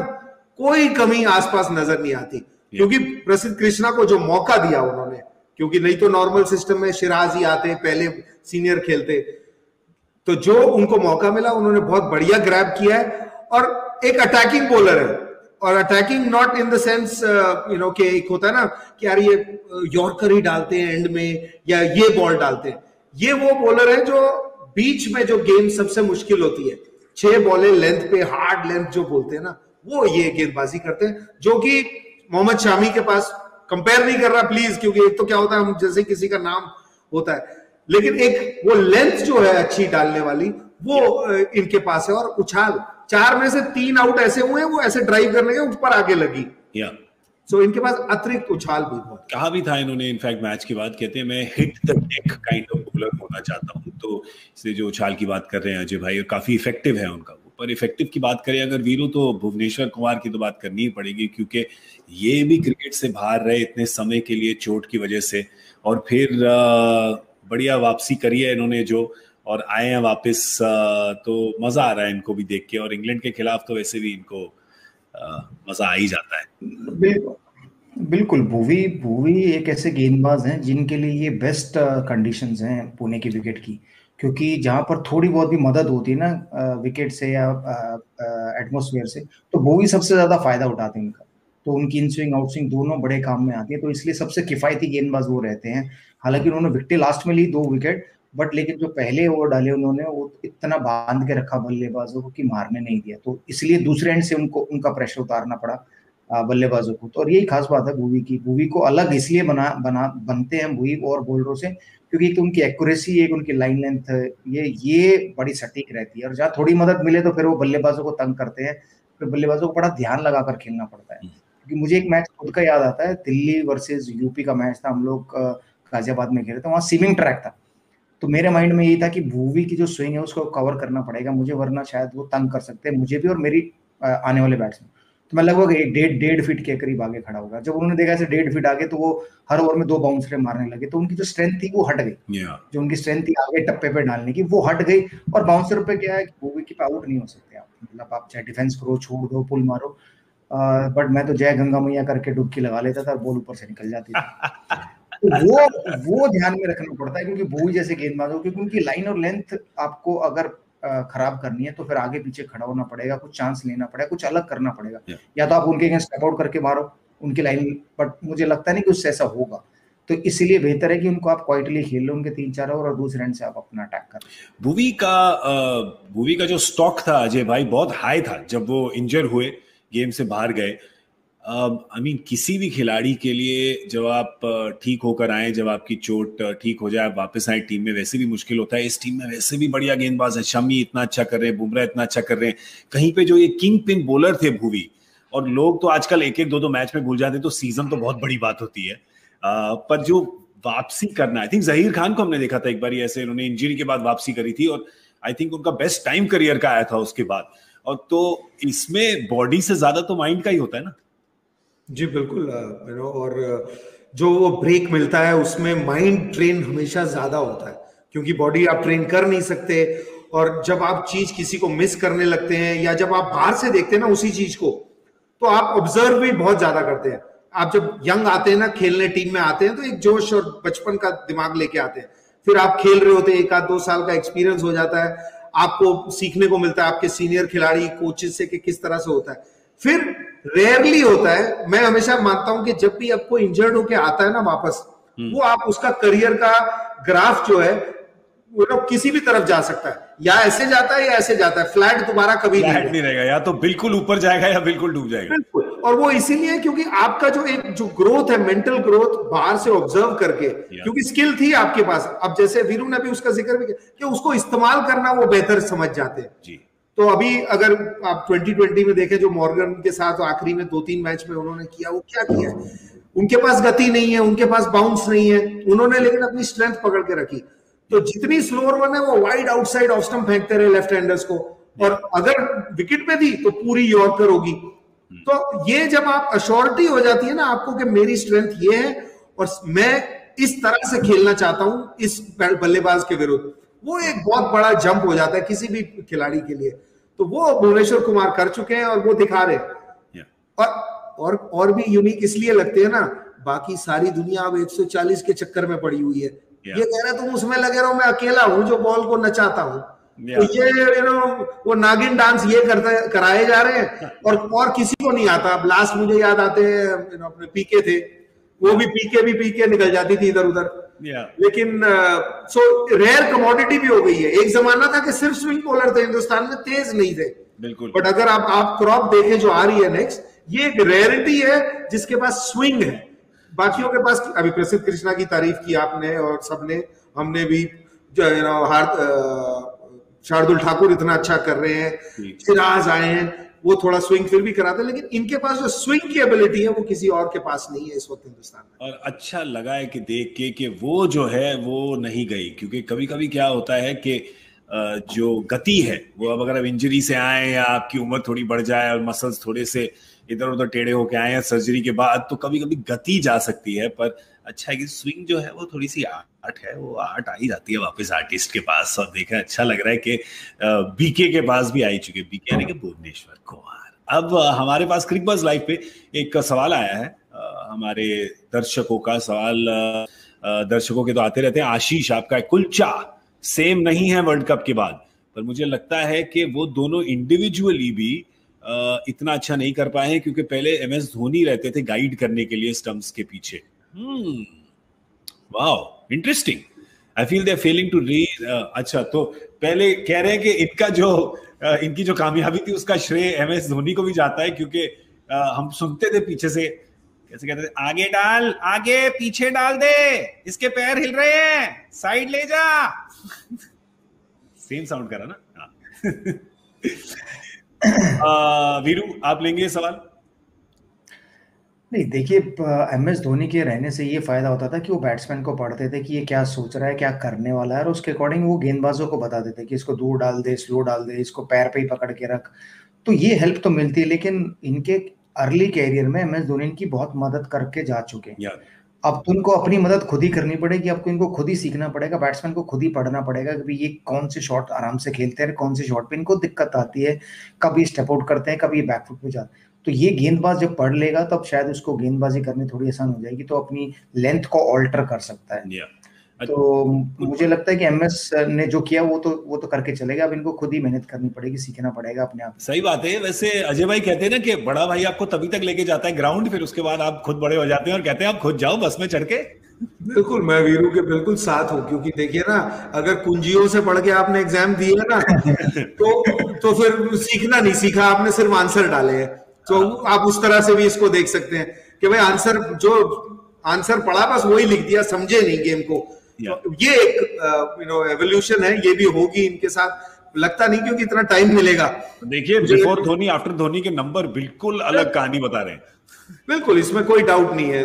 [SPEAKER 4] कोई कमी आसपास नजर नहीं आती, क्योंकि प्रसिद्ध कृष्णा को जो मौका दिया उन्होंने, क्योंकि नहीं तो नॉर्मल सिस्टम में सिराज ही आते पहले सीनियर खेलते, तो जो उनको मौका मिला उन्होंने बहुत बढ़िया ग्रैब किया है, और एक अटैकिंग बॉलर है, और attacking not in the sense कि एक होता है ना कि यार ये यॉर्कर ही डालते हैं एंड में, या ये बॉल डालते हैं, ये वो बॉलर है जो बीच में जो गेम सबसे मुश्किल होती है, 6 बॉलें लेंथ पे, हार्ड लेंथ जो बोलते हैं ना, वो ये गेंदबाजी करते हैं, जो कि मोहम्मद शामी के पास कंपेयर नहीं कर रहा प्लीज, क्योंकि एक तो क्या होता है हम जैसे किसी का नाम होता है, लेकिन एक वो लेंथ जो है अच्छी डालने वाली वो इनके पास है, और उछाल 4 में से 3 आउट ऐसे हुए हैं वो ऐसे ड्राइव करने के ऊपर आगे लगी, सो इनके पास अतिरिक्त उछाल भी बहुत।
[SPEAKER 2] कहा भी था इन्होंने इनफैक्ट मैच की बात, कहते हैं मैं hit the deck kind of bowler होना चाहता हूं, तो इसलिए जो उछाल की बात कर रहे हैं अजय भाई, और काफी इफेक्टिव है उनका। पर इफेक्टिव की बात करें अगर वीरू, तो भुवनेश्वर कुमार की तो बात करनी ही पड़ेगी, क्योंकि ये भी क्रिकेट से बाहर रहे इतने समय के लिए चोट की वजह से, और फिर बढ़िया वापसी करी है इन्होंने जो, और आए हैं वापस, तो मजा आ रहा है इनको भी देख के, और इंग्लैंड के खिलाफ तो वैसे भी इनको मजा आ ही जाता है।
[SPEAKER 3] बिल्कुल भुवी एक ऐसे गेंदबाज हैं जिनके लिए ये बेस्ट कंडीशंस हैं पुणे की विकेट की, क्योंकि जहां पर थोड़ी बहुत भी मदद होती है ना विकेट से या एटमॉस्फेयर से, तो भुवी सबसे ज्यादा फायदा उठाते हैं उनका, तो उनकी इन स्विंग आउट स्विंग दोनों बड़े काम में आती है, तो इसलिए सबसे किफायती गेंदबाज वो रहते हैं। हालांकि उन्होंने विकेट लास्ट में ली 2 विकेट, बट लेकिन जो पहले ओवर डाले उन्होंने वो इतना बांध के रखा बल्लेबाजों को कि मारने नहीं दिया, तो इसलिए दूसरे एंड से उनका प्रेशर उतारना पड़ा बल्लेबाजों को। तो और यही खास बात है भुवी की, भुवी को अलग इसलिए बनते हैं भुवी और बॉलरों से, क्योंकि एक तो उनकी एक्यूरेसी, एक उनकी लाइन लेंथ, ये बड़ी सटीक रहती है। और जहाँ थोड़ी मदद मिले तो फिर वो बल्लेबाजों को तंग करते हैं, फिर बल्लेबाजों को बड़ा ध्यान लगाकर खेलना पड़ता है। क्योंकि मुझे एक मैच खुद का याद आता है, दिल्ली वर्सेस यूपी का मैच था, हम लोग गाजियाबाद में खेले थे, वहाँ सीमिंग ट्रैक था। तो मेरे माइंड में यही था कि भुवी की जो स्विंग है उसको कवर करना पड़ेगा मुझे, वरना शायद वो तंग कर सकते हैं मुझे भी और मेरी आने वाले बैट्समैन। तो मैं लगभग 1.5 फीट के करीब आगे खड़ा होगा। जब उन्होंने देखा ऐसे 1.5 फीट आगे, तो वो हर ओवर में 2 बाउंसरे मारने लगे। तो उनकी जो स्ट्रेंथ थी वो हट गई, जो उनकी स्ट्रेंथ थी आगे टप्पे पे डालने की, वो हट गई। और बाउंसर पे क्या है कि भुवी की आउट नहीं हो सकते आप, मतलब आप चाहे डिफेंस करो, छोड़ दो, पुल मारो। बट मैं तो जय गंगा मैया करके डुबकी लगा लेता था और बॉल ऊपर से निकल जाती थी। तो वो ध्यान में रखना पड़ता है, क्योंकि भुवी जैसे गेंदबाजों, क्योंकि उनकी लाइन और लेंथ आपको अगर खराब करनी है तो फिर आगे पीछे खड़ा होना पड़ेगा, कुछ चांस लेना पड़ेगा, कुछ अलग करना पड़ेगा। या तो आप उनके अगेंस्ट स्टेप आउट करके मारो उनकी लाइन, बट मुझे लगता नहीं कि उससे ऐसा होगा। तो इसीलिए बेहतर है कि उनको आप क्वाइटली खेल लो उनके 3-4 ओवर और दूसरे एंड से आप अपना अटैक कर।
[SPEAKER 2] भुवी का जो स्टॉक था अजय भाई बहुत हाई था जब वो इंजर हुए, गेम से बाहर गए। आई मीन किसी भी खिलाड़ी के लिए जब आप ठीक होकर आए, जब आपकी चोट ठीक हो जाए, वापस आए टीम में, वैसे भी मुश्किल होता है। इस टीम में वैसे भी बढ़िया गेंदबाज है, शमी इतना अच्छा कर रहे हैं, बुमराह इतना अच्छा कर रहे हैं, कहीं पे जो ये किंग पिन बॉलर थे भुवी, और लोग तो आजकल 1-1, 2-2 मैच में भूल जाते, तो सीजन तो बहुत बड़ी बात होती है। पर जो वापसी करना, आई थिंक जहीर खान को हमने देखा था एक बार ऐसे, उन्होंने इंजरी के बाद वापसी करी थी और आई थिंक उनका बेस्ट टाइम करियर का आया था उसके बाद। और तो इसमें बॉडी से ज्यादा तो माइंड का ही होता है ना।
[SPEAKER 4] जी बिल्कुल, और जो वो ब्रेक मिलता है उसमें माइंड ट्रेन हमेशा ज्यादा होता है, क्योंकि बॉडी आप ट्रेन कर नहीं सकते। और जब आप चीज किसी को मिस करने लगते हैं या जब आप बाहर से देखते हैं ना उसी चीज को, तो आप ऑब्जर्व भी बहुत ज्यादा करते हैं। आप जब यंग आते हैं ना, खेलने टीम में आते हैं, तो एक जोश और बचपन का दिमाग लेके आते हैं। फिर आप खेल रहे होते हैं, 1-2 साल का एक्सपीरियंस हो जाता है, आपको सीखने को मिलता है आपके सीनियर खिलाड़ी कोचेस से कि किस तरह से होता है। फिर रेयरली होता है, मैं हमेशा मानता हूं कि जब भी आपको इंजर्ड होके आता है ना वापस, वो आप उसका करियर का ग्राफ जो है वो किसी भी तरफ जा सकता है, या ऐसे जाता है या ऐसे जाता है, फ्लैट दोबारा कभी नहीं
[SPEAKER 2] रहेगा, या तो बिल्कुल ऊपर जाएगा या बिल्कुल डूब जाएगा।
[SPEAKER 4] बिल्कुल, और वो इसीलिए क्योंकि आपका जो ग्रोथ है, मेंटल ग्रोथ बाहर से ऑब्जर्व करके, क्योंकि स्किल थी आपके पास। अब जैसे वीरू ने भी उसका जिक्र भी किया कि उसको इस्तेमाल करना वो बेहतर समझ जाते हैं जी। तो अभी अगर आप 2020 में देखें, जो मॉर्गन के साथ आखिरी में 2-3 मैच में उन्होंने किया, वो क्या किया है, उनके पास गति नहीं है, उनके पास बाउंस नहीं है, उन्होंने लेकिन अपनी स्ट्रेंथ पकड़ के रखी। तो जितनी स्लोअर वन है वो वाइड आउटसाइड ऑफ स्टंप फेंकते रहे लेफ्ट हैंडर्स को, और अगर विकेट पे थी तो पूरी यॉर्कर होगी। तो ये जब आप अश्योरिटी हो जाती है ना आपको कि मेरी स्ट्रेंथ ये है और मैं इस तरह से खेलना चाहता हूं इस बल्लेबाज के विरुद्ध, वो एक बहुत बड़ा जंप हो जाता है किसी भी खिलाड़ी के लिए। तो वो भुवनेश्वर कुमार कर चुके हैं और वो दिखा रहे हैं। और भी यूनिक इसलिए लगते हैं ना, बाकी सारी दुनिया अब 140 के चक्कर में पड़ी हुई है। ये कह रहे तुम उसमें लगे रहो, मैं अकेला हूं जो बॉल को नचाता हूं। तो ये वो नागिन डांस ये कराए जा रहे हैं और किसी को नहीं आता। अब लास्ट मुझे याद आते हैं अपने पीके थे, वो भी पीके निकल जाती थी इधर उधर। लेकिन सो रेयर कमोडिटी भी हो गई है। एक जमाना था कि सिर्फ स्विंग बॉलर थे हिंदुस्तान में, तेज नहीं थे बिल्कुल। बट अगर आप क्रॉप देखें जो आ रही है नेक्स्ट, ये एक रेयरिटी है जिसके पास स्विंग है। बाकियों के पास, अभी प्रसिद्ध कृष्णा की तारीफ की आपने और सबने, हमने भी, शार्दुल ठाकुर इतना अच्छा कर रहे हैं, सिराज आए हैं, वो थोड़ा स्विंग फिर भी कराते हैं, लेकिन इनके पास जो स्विंग की एबिलिटी है वो किसी और के पास नहीं है इस वक्त हिंदुस्तान में।
[SPEAKER 2] और अच्छा लगा है कि देख के कि वो जो है वो नहीं गई, क्योंकि कभी कभी क्या होता है कि जो गति है वो, अब अगर आप इंजरी से आए या आपकी उम्र थोड़ी बढ़ जाए और मसल्स थोड़े से इधर उधर टेढ़े होके आए हैं सर्जरी के बाद, तो कभी कभी गति जा सकती है। पर अच्छा है कि स्विंग जो है वो थोड़ी सी आर्ट है, वो आर्ट आई जाती है वापस आर्टिस्ट के पास। और देखा अच्छा लग रहा है कि बीके के पास भी आई चुके, बीके यानी कि भुवनेश्वर कुमार। अब हमारे पास क्रिकबज़ लाइव पे एक सवाल आया है, हमारे दर्शकों का सवाल, दर्शकों के तो आते रहते हैं। आशीष, आपका कुलचा सेम नहीं है वर्ल्ड कप के बाद, पर मुझे लगता है कि वो दोनों इंडिविजुअली भी इतना अच्छा नहीं कर पाए हैं, क्योंकि पहले एमएस धोनी रहते थे गाइड करने के लिए स्टंप्स के पीछे। Wow, interesting. I feel they are failing to read. अच्छा, तो पहले कह रहे हैं कि इनकी जो कामयाबी थी उसका श्रेय एमएस धोनी को भी जाता है, क्योंकि हम सुनते थे पीछे से कैसे कहते थे, आगे डाल, आगे पीछे डाल दे, इसके पैर हिल रहे हैं, साइड ले जा। सेम साउंड करा ना। वीरू, आप लेंगे सवाल?
[SPEAKER 3] नहीं, देखिए, MS धोनी के रहने से ये फायदा होता था कि वो बैट्समैन को पढ़ते थे कि ये क्या सोच रहा है, क्या करने वाला है, और उसके अकॉर्डिंग वो गेंदबाजों को बताते थे कि इसको दूर डाल दे, स्लो डाल दे, इसको पैर पे ही पकड़ के रख। तो ये हेल्प तो मिलती है, लेकिन इनके अर्ली कैरियर में MS धोनी की बहुत मदद करके जा चुके हैं। अब तो इनको अपनी मदद खुद ही करनी पड़ेगी, आपको इनको खुद ही सीखना पड़ेगा, बैट्समैन को खुद ही पढ़ना पड़ेगा कि भाई ये कौन से शॉट आराम से खेलते हैं, कौन से शॉट पे इनको दिक्कत आती है, कभी स्टेप आउट करते हैं, कभी बैकफुट पे जाते हैं। तो ये गेंदबाज जब पढ़ लेगा तब शायद उसको गेंदबाजी करनी थोड़ी आसान हो जाएगी, तो अपनी लेंथ को ऑल्टर कर सकता है। तो मुझे लगता है कि MS ने जो किया वो तो करके चलेगा। अब इनको खुद ही मेहनत करनी पड़ेगी, सीखना पड़ेगा अपने आप।
[SPEAKER 2] सही बात है। वैसे अजय भाई कहते हैं ना कि बड़ा भाई आपको तभी तक लेके जाता है ग्राउंड, फिर उसके बाद आप खुद बड़े हो जाते हैं और कहते हैं आप खुद जाओ बस में चढ़ के।
[SPEAKER 4] बिल्कुल, मैं वीरू के बिल्कुल साथ हूँ, क्योंकि देखिए ना, अगर कुंजियों से पढ़ के आपने एग्जाम दिया ना तो फिर सीखना नहीं सीखा आपने, सिर्फ आंसर डाले हैं। तो आप उस तरह से भी इसको देख सकते हैं कि भाई आंसर पढ़ा बस वही लिख दिया, समझे नहीं गेम को। तो ये एक एवोल्यूशन है, ये भी होगी इनके साथ, लगता नहीं क्योंकि इतना टाइम मिलेगा।
[SPEAKER 2] देखिए, बिफोर धोनी आफ्टर धोनी के नंबर बिल्कुल अलग कहानी बता रहे हैं।
[SPEAKER 4] बिल्कुल, इसमें कोई डाउट नहीं है।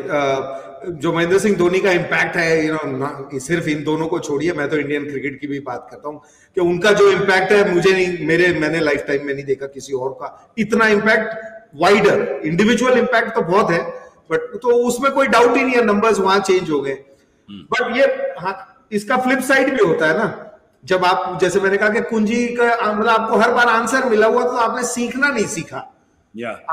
[SPEAKER 4] जो महेंद्र सिंह धोनी का इम्पैक्ट है, सिर्फ इन दोनों को छोड़िए, मैं तो इंडियन क्रिकेट की भी बात करता हूँ कि उनका जो इम्पैक्ट है, मुझे नहीं, मैंने लाइफ टाइम में नहीं देखा किसी और का इतना इम्पैक्ट। वाइडर इंडिविजुअल इम्पैक्ट तो बहुत है, बट तो उसमें कोई डाउट ही नहीं है, नंबर्स वहां चेंज हो गए। बट ये इसका फ्लिप साइड भी होता है ना, जब आप, जैसे मैंने कहा कि कुंजी का मतलब आपको हर बार आंसर मिला हुआ, तो आपने सीखना नहीं सीखा।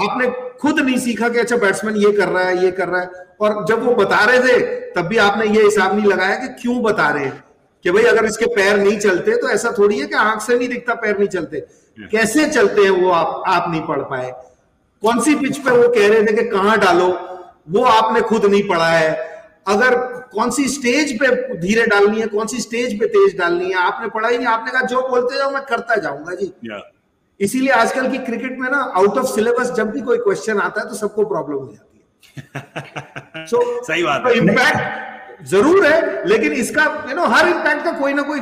[SPEAKER 4] आपने खुद नहीं सीखा कि अच्छा बैट्समैन ये कर रहा है, ये कर रहा है, और जब वो बता रहे थे तब भी आपने ये हिसाब नहीं लगाया कि क्यों बता रहे हैं, कि भाई अगर इसके पैर नहीं चलते तो ऐसा थोड़ी है कि आंख से नहीं दिखता पैर नहीं चलते, कैसे चलते हैं वो आप नहीं पढ़ पाए। कौन सी पिच पे वो कह रहे थे कि कहां डालो, वो आपने खुद नहीं पढ़ा है। अगर कौन सी स्टेज पे धीरे डालनी है, कौन सी स्टेज पे तेज डालनी है, आपने पढ़ा ही नहीं। आपने कहा जो बोलते जाओ मैं करता जाऊंगा जी। इसीलिए आजकल की क्रिकेट में ना, आउट ऑफ सिलेबस जब भी कोई क्वेश्चन आता है तो सबको प्रॉब्लम हो जाती है।
[SPEAKER 2] सही बात है।
[SPEAKER 4] इम्पैक्ट जरूर है, लेकिन इसका हर इम्पैक्ट का कोई ना कोई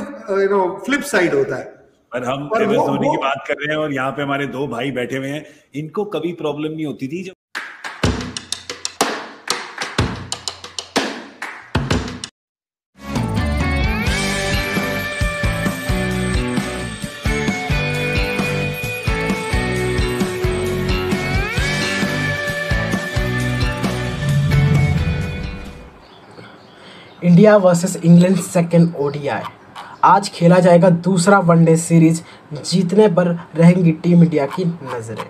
[SPEAKER 4] फ्लिप साइड होता है।
[SPEAKER 2] पर हम MS धोनी की बात कर रहे हैं और यहाँ पे हमारे दो भाई बैठे हुए हैं, इनको कभी प्रॉब्लम नहीं होती थी। जब
[SPEAKER 5] India versus England second ODI आज खेला जाएगा। दूसरा वनडे सीरीज जीतने पर रहेंगी टीम इंडिया की नज़रें।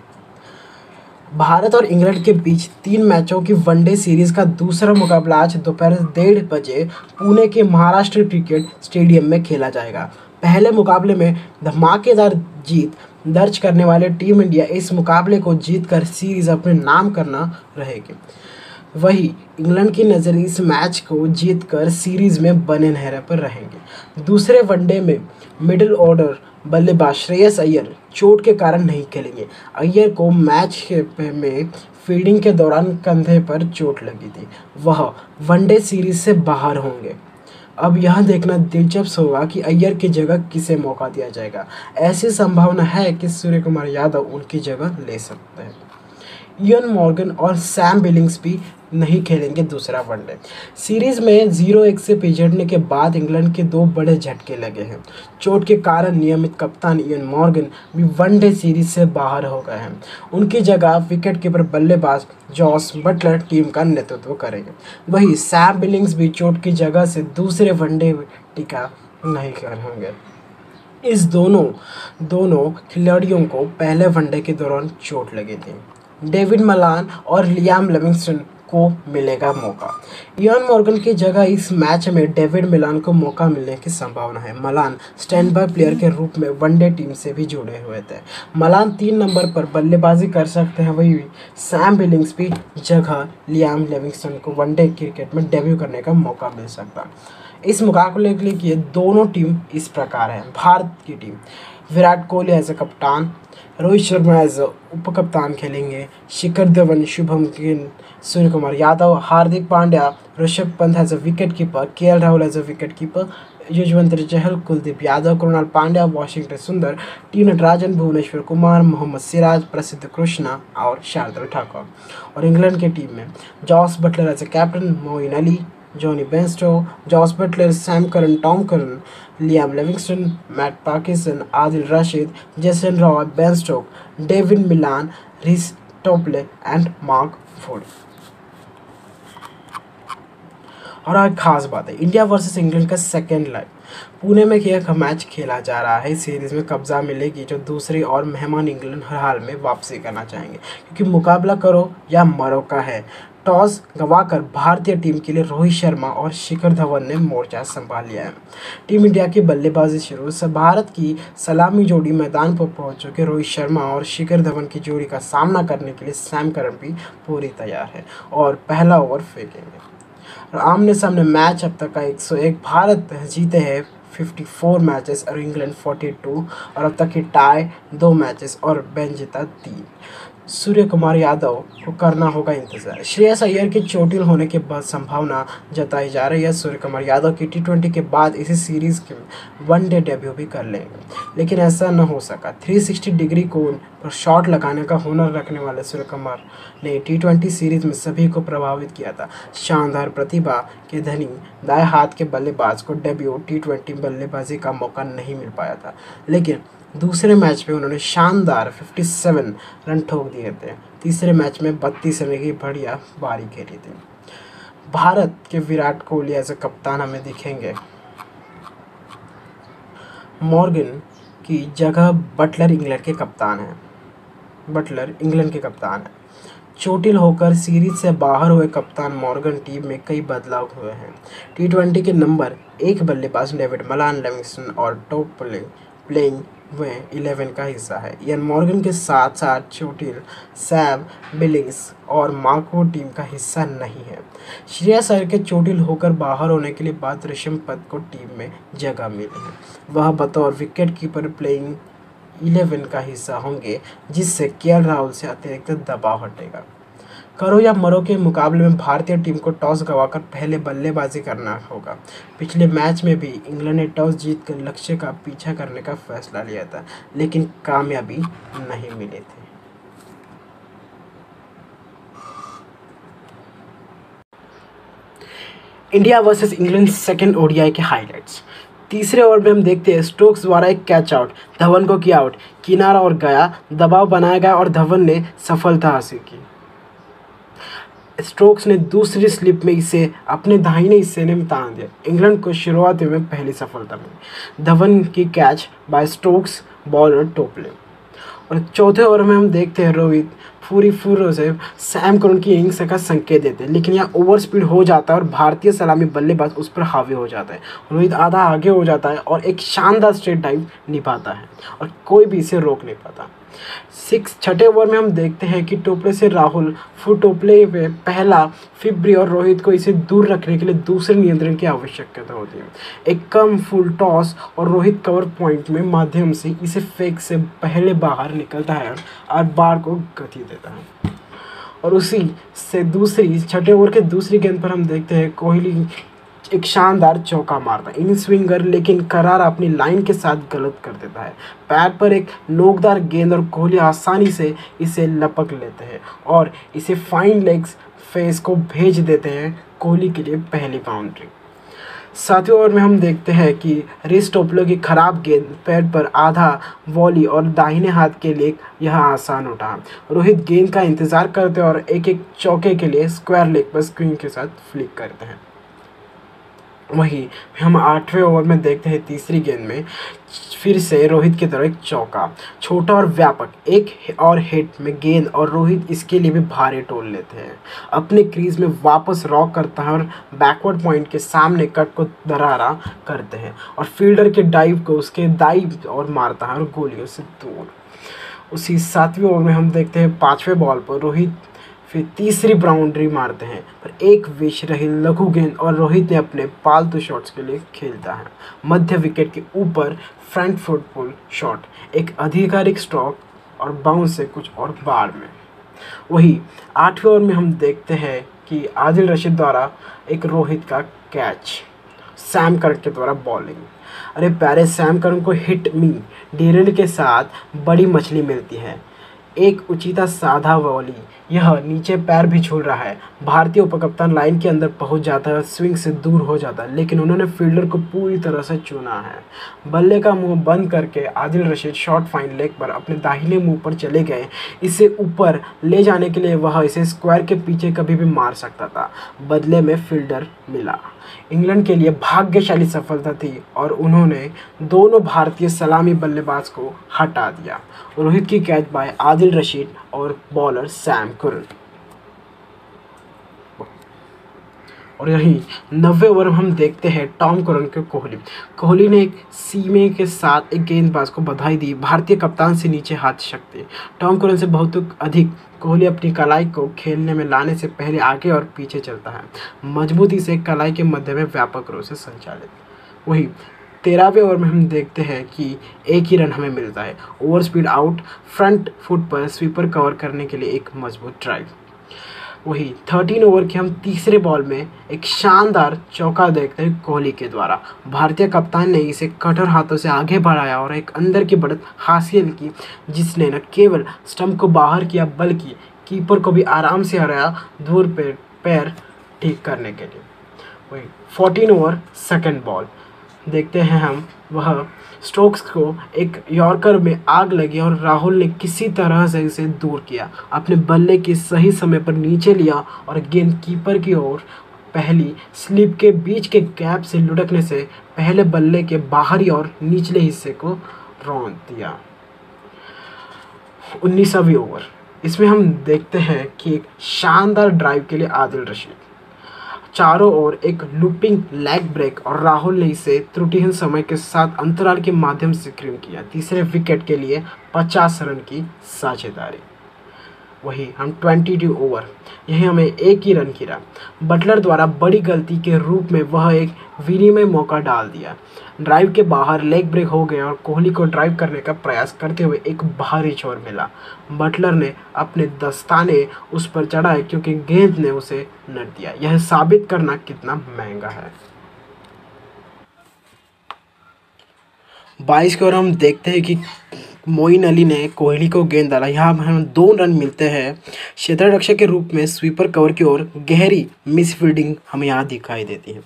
[SPEAKER 5] भारत और इंग्लैंड के बीच 3 मैचों की वनडे सीरीज का दूसरा मुकाबला आज दोपहर 1:30 बजे पुणे के महाराष्ट्र क्रिकेट स्टेडियम में खेला जाएगा। पहले मुकाबले में धमाकेदार जीत दर्ज करने वाले टीम इंडिया इस मुकाबले को जीतकर सीरीज अपने नाम करना रहेगी। वहीं इंग्लैंड की नज़र इस मैच को जीतकर सीरीज में बने रहने पर रहेंगे। दूसरे वनडे में मिडिल ऑर्डर बल्लेबाज श्रेयस अय्यर चोट के कारण नहीं खेलेंगे। अय्यर को मैच में फील्डिंग के दौरान कंधे पर चोट लगी थी, वह वनडे सीरीज से बाहर होंगे। अब यह देखना दिलचस्प होगा कि अय्यर की जगह किसे मौका दिया जाएगा। ऐसी संभावना है कि सूर्य कुमार यादव उनकी जगह ले सकते हैं। इयन मॉर्गन और सैम बिलिंग्स भी नहीं खेलेंगे दूसरा वनडे सीरीज में। 0-1 से पिछड़ने के बाद इंग्लैंड के 2 बड़े झटके लगे हैं। चोट के कारण नियमित कप्तान इयन मॉर्गन भी वनडे सीरीज से बाहर हो गए हैं। उनकी जगह विकेटकीपर बल्लेबाज जॉस बटलर टीम का नेतृत्व करेंगे। वहीं सैम बिलिंग्स भी चोट की जगह से दूसरे वनडे टीका नहीं करेंगे। इस दोनों खिलाड़ियों को पहले वनडे के दौरान चोट लगी थी। डेविड मलान और लियाम लिविंगस्टन को मिलेगा मौका। इयन मॉर्गन की जगह इस मैच में डेविड मिलान को मौका मिलने की संभावना है। मलान स्टैंड बाय प्लेयर के रूप में वनडे टीम से भी जुड़े हुए थे। मलान 3 नंबर पर बल्लेबाजी कर सकते हैं। वही सैम बिलिंग्स की जगह लियाम लिविंगस्टन को वनडे क्रिकेट में डेब्यू करने का मौका मिल सकता है। इस मुकाबले के लिए दोनों टीम इस प्रकार है। भारत की team Virat Kohli as a कप्तान, रोहित शर्मा एज अ उप कप्तान खेलेंगे, Shikhar Dhawan, Shubham Gill, Surya Kumar Yadav, Hardik Pandya, Rishabh Pant as a wicket keeper, KL Rahul as a wicket keeper, Yuzvendra Chahal, Kuldeep Yadav, Krunal Pandya, Washington Sundar, T Natarajan, Bhuvneshwar Kumar, Mohammed Siraj, Prasidh Krishna और शार्दुल ठाकुर। और इंग्लैंड की टीम में Jos Buttler as a captain, Moeen Ali, Jonny Bairstow, Jos Buttler, Sam Curran, Tom Curran, Liam Livingstone, Matt Parkinson, Adil Rashid, Jason Roy, Ben Stoke, David Malan, Reece Topley and Mark Wood. और आज खास बात है, इंडिया वर्सेस इंग्लैंड का सेकेंड लाइव पुणे में यह मैच खेला जा रहा है। सीरीज में कब्जा मिलेगी जो दूसरी और मेहमान इंग्लैंड हर हाल में वापसी करना चाहेंगे, क्योंकि मुकाबला करो या मरो का है। टॉस गंवाकर भारतीय टीम के लिए रोहित शर्मा और शिखर धवन ने मोर्चा संभाल लिया है। टीम इंडिया की बल्लेबाजी शुरू से भारत की सलामी जोड़ी मैदान पर पहुंच चुके रोहित शर्मा और शिखर धवन की जोड़ी का सामना करने के लिए सैम करन भी पूरी तैयार है और पहला ओवर फेंकेंगे। और आमने सामने मैच अब तक का 101, भारत जीते हैं 54 मैचेस और इंग्लैंड 42, और अब तक की टाई 2 मैचेस और बेन जीता 3। सूर्य कुमार यादव को करना होगा इंतजार। श्रेयस अय्यर के चोटिल होने के बाद संभावना जताई जा रही है सूर्य कुमार यादव की टी20 के बाद इसी सीरीज के वनडे डेब्यू भी कर लेंगे, लेकिन ऐसा न हो सका। 360 डिग्री कोण पर शॉट लगाने का हुनर रखने वाले सूर्य कुमार ने टी20 सीरीज में सभी को प्रभावित किया था। शानदार प्रतिभा के धनी दाएं हाथ के बल्लेबाज को डेब्यू टी20 बल्लेबाजी का मौका नहीं मिल पाया था, लेकिन दूसरे मैच में उन्होंने शानदार 57 रन ठोक दिए थे। तीसरे मैच में 32 रन की बढ़िया पारी खेली थी। भारत के विराट कोहली एज अ कप्तान हमें दिखेंगे। मॉर्गन की जगह बटलर इंग्लैंड के कप्तान हैं। बटलर इंग्लैंड के कप्तान हैं। चोटिल होकर सीरीज से बाहर हुए कप्तान मॉर्गन टीम में कई बदलाव हुए हैं। टी20 के नंबर 1 बल्लेबाज डेविड मलान, लिविंगस्टन और टॉप प्लेइंग वे 11 का हिस्सा है। इयन मॉर्गन के साथ साथ चोटिल, सैम बिलिंग्स और मार्को टीम का हिस्सा नहीं है। श्रेयस अय्यर के चोटिल होकर बाहर होने के लिए बाद ऋषभ पंत को टीम में जगह मिली है। वह बतौर विकेट कीपर प्लेइंग 11 का हिस्सा होंगे, जिससे केएल राहुल से अतिरिक्त दबाव हटेगा। करो या मरो के मुकाबले में भारतीय टीम को टॉस गंवाकर पहले बल्लेबाजी करना होगा। पिछले मैच में भी इंग्लैंड ने टॉस जीतकर लक्ष्य का पीछा करने का फैसला लिया था, लेकिन कामयाबी नहीं मिली थी। India versus England second ODI के हाइलाइट्स। तीसरे ओवर में हम देखते हैं स्टोक्स द्वारा एक कैच आउट, धवन को किया आउट, किनारा और गया, दबाव बनाया गया और धवन ने सफलता हासिल की। स्टोक्स ने दूसरी स्लिप में इसे अपने दाहिने हिस्से में तान दिया। इंग्लैंड को शुरुआत में पहली सफलता मिली। धवन की कैच बाय स्टोक्स, बॉलर टोपले। और चौथे ओवर में हम देखते हैं रोहित पूरी फुर्र से सैम करन की इनिंग्स का संकेत देते हैं, लेकिन यहाँ ओवर स्पीड हो जाता है और भारतीय सलामी बल्लेबाज उस पर हावी हो जाता है। रोहित आधा आगे हो जाता है और एक शानदार स्ट्रेट डाइव निभाता है और कोई भी इसे रोक नहीं पाता। छठे ओवर में हम देखते हैं कि टोपले से राहुल, फिर टोपले पे पहला फिब्री और रोहित को इसे दूर रखने के लिए दूसरे नियंत्रण की आवश्यकता होती है। एक कम फुल टॉस और रोहित कवर पॉइंट में माध्यम से इसे फेंक से पहले बाहर निकलता है और बार को गति देता है। और उसी से छठे ओवर के दूसरी गेंद पर हम देखते हैं कोहली एक शानदार चौका मारता है। इन स्विंगर लेकिन करार अपनी लाइन के साथ गलत कर देता है। पैड पर एक नोकदार गेंद और कोहली आसानी से इसे लपक लेते हैं और इसे फाइन लेग्स फेस को भेज देते हैं कोहली के लिए पहली बाउंड्री। सातवें ओवर में हम देखते हैं कि रिस टोपले की खराब गेंद पैड पर आधा वॉली और दाहिने हाथ के लिए यह आसान उठा। रोहित गेंद का इंतजार करते हैं और एक चौके के लिए स्क्वायर लेग पर स्क्रीन के साथ फ्लिक करते हैं। वहीं हम आठवें ओवर में देखते हैं तीसरी गेंद में फिर से रोहित की तरफ एक चौका, छोटा और व्यापक, एक और हिट में गेंद और रोहित इसके लिए भी भारी टोल लेते हैं। अपने क्रीज में वापस रॉक करता है और बैकवर्ड पॉइंट के सामने कट को दरारा करते हैं और फील्डर के डाइव को उसके दाईं और मारता है और गोलियों से दूर। उसी सातवें ओवर में हम देखते हैं पाँचवें बॉल पर रोहित फिर तीसरी बाउंड्री मारते हैं, पर एक विश रही लघु गेंद और रोहित ने अपने पालतू शॉट्स के लिए खेलता है। मध्य विकेट के ऊपर फ्रंट फुट पुल शॉट, एक आधिकारिक स्ट्रोक और बाउंस से कुछ और बाढ़ में। वही 8वें ओवर में हम देखते हैं कि आदिल रशीद द्वारा एक रोहित का कैच, सैम करन के द्वारा बॉलिंग। अरे प्यारे सैम करन को हिट मी डीरेल के साथ बड़ी मछली मिलती है, एक उचिता साधा वॉली, यह नीचे पैर भी छू रहा है। भारतीय उपकप्तान लाइन के अंदर पहुंच जाता है और स्विंग से दूर हो जाता है, लेकिन उन्होंने फील्डर को पूरी तरह से चुना है। बल्ले का मुंह बंद करके Adil Rashid short fine leg पर अपने दाहिने मुंह पर चले गए। इसे ऊपर ले जाने के लिए वह इसे स्क्वायर के पीछे कभी भी मार सकता था, बदले में फील्डर मिला। इंग्लैंड के लिए भाग्यशाली सफलता थी और उन्होंने दोनों भारतीय सलामी बल्लेबाज को हटा दिया। रोहित की कैच बाय आदिल रशीद और बॉलर सैम करन। और यही 90 ओवर हम देखते हैं टॉम करन के कोहली ने एक सीमे के साथ एक गेंदबाज को बधाई दी। भारतीय कप्तान से नीचे हाथ शक्ति। टॉम करन से बहुत अधिक कोहली अपनी कलाई को खेलने में लाने से पहले आगे और पीछे चलता है, मजबूती से कलाई के मध्य में व्यापक रूप से संचालित। वही 13वें ओवर में हम देखते हैं कि एक ही रन हमें मिलता है। Over speed out, front foot पर स्वीपर कवर करने के लिए एक मजबूत ड्राइव। वही 13 ओवर के हम तीसरे बॉल में एक शानदार चौका देखते हैं कोहली के द्वारा। भारतीय कप्तान ने इसे कठोर हाथों से आगे बढ़ाया और एक अंदर की बढ़त हासिल की, जिसने न केवल स्टंप को बाहर किया बल्कि कीपर को भी आराम से हराया दूर पैर ठीक करने के लिए। वही 14 ओवर सेकंड बॉल देखते हैं हम, वह स्टोक्स को एक यॉर्कर में आग लगी और राहुल ने किसी तरह से इसे दूर किया, अपने बल्ले के सही समय पर नीचे लिया और गेंद कीपर की ओर पहली स्लिप के बीच के गैप से लुढ़कने से पहले बल्ले के बाहरी और निचले हिस्से को रौंद दिया। 19वीं ओवर, इसमें हम देखते हैं कि एक शानदार ड्राइव के लिए आदिल रशीद, चारों ओर एक लूपिंग लेग ब्रेक और राहुल ने इसे त्रुटिहीन समय के साथ अंतराल के माध्यम से क्लीन किया। तीसरे विकेट के लिए 50 रन की साझेदारी। वही हम 22 ओवर, यही हमें एक ही रन गिरा। बटलर द्वारा बड़ी गलती के रूप में वह एक विनिमय मौका डाल दिया। ड्राइव के बाहर लेग ब्रेक हो गया और कोहली को ड्राइव करने का प्रयास करते हुए एक भारी छोर मिला। बटलर ने अपने दस्ताने उस पर चढ़ाए क्योंकि गेंद ने उसे नट दिया। यह साबित करना कितना महंगा है। 22 के ओवर हम देखते हैं कि मोइन अली ने कोहली को गेंद डाला। यहाँ हमें 2 रन मिलते हैं। क्षेत्र रक्षक के रूप में स्वीपर कवर की ओर गहरी मिसफील्डिंग हमें यहाँ दिखाई देती है।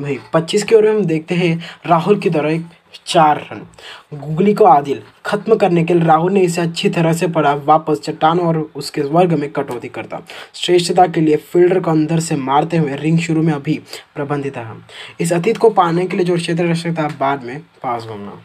[SPEAKER 5] वही 25 के ओवर में हम देखते हैं राहुल की तरह एक 4 रन। गुगली को आदिल खत्म करने के लिए राहुल ने इसे अच्छी तरह से पढ़ा, वापस चट्टानों और उसके वर्ग में कटौती करता। श्रेष्ठता के लिए फील्डर को अंदर से मारते हुए रिंग शुरू में अभी प्रबंधित है। इस अतीत को पाने के लिए जो क्षेत्र रक्षक था बाद में पास घूमना।